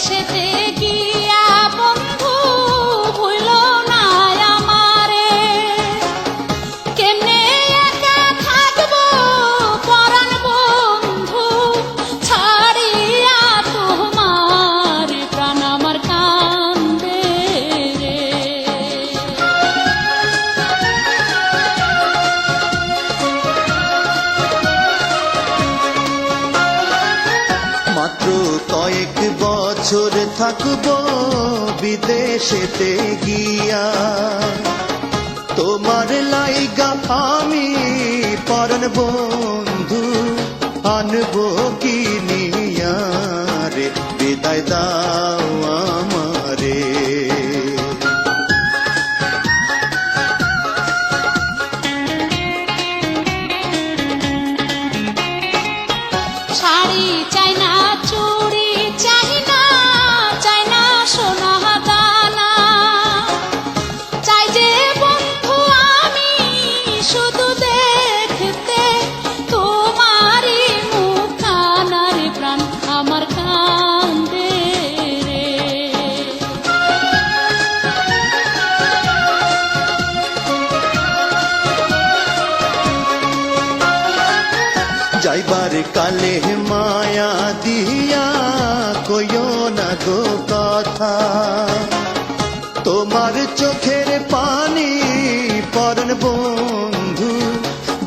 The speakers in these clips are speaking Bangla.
বিদেশেতে গিয়া বন্ধু ভুইল না আমারে, কেমনে একা থাকবো পরাণ বন্ধু ছাড়িয়া তোমার, প্রাণ আমার কান্দে রে। মাত্র কয়েক বছর থাকবো বিদেশেতে গিয়া, তোমার লাইগা আমি পরাণ বন্ধু আনবো কিনিয়া রে, বিদায় দাও আমারে। শাড়ি চাই না, চুড়ি চাই না, চাই না সোনা দানা, চাই যে বন্ধু আমি শুধু দেখতে তোমারই মুখখানা রে, প্রাণ আমার কান্দে রে। যাইবার কালে মায়া দিয়া কইও না গো কথা, তোমার চোখের পানি পরাণ বন্ধু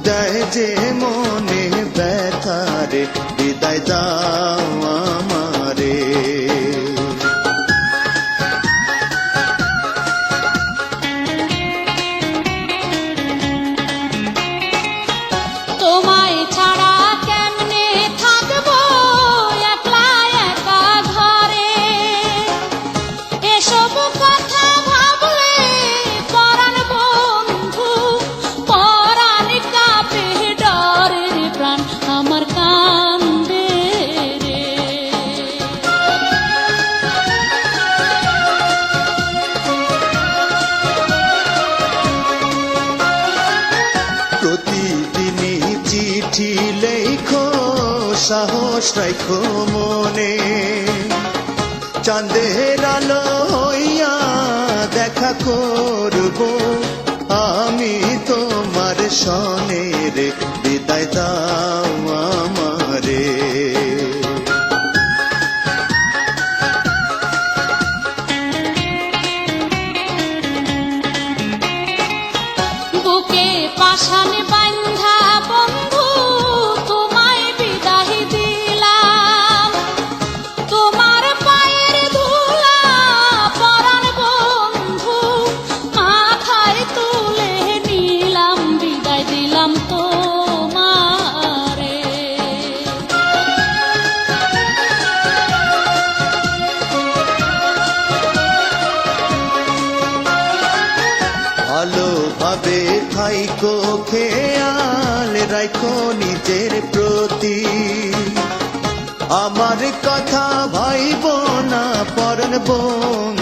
দেয় যে মনে ব্যথা রে, বিদায় দাও আমারে। তোমায় ছাড়া কেমনে থাকবো একলা একা ঘরে, এসব কথা ভাবলে পরাণ বন্ধু পরাণ কাঁপে ডরে রে, প্রাণ আমার কান্দে রে। প্রতিদিনই চিঠি লেখো, সাহস রাখো মনে, চাঁদের আলো হইয়া দেখা করব আমি তোমার সনে রে, বিদায় দাও আমারে। বুকে পাশান বান্ধা বন্ধু তোমায় বিদায় দিলাম, তোমার পায়ের ধুলা পরাণ বন্ধু মাথায় তুলে নিলাম, বিদায় দিলাম তোমারে। ভালোভাবে থাইকো, খেয়াল রাখো নিজের প্রতি, আমার কথা ভাইব না পরাণ বন্ধু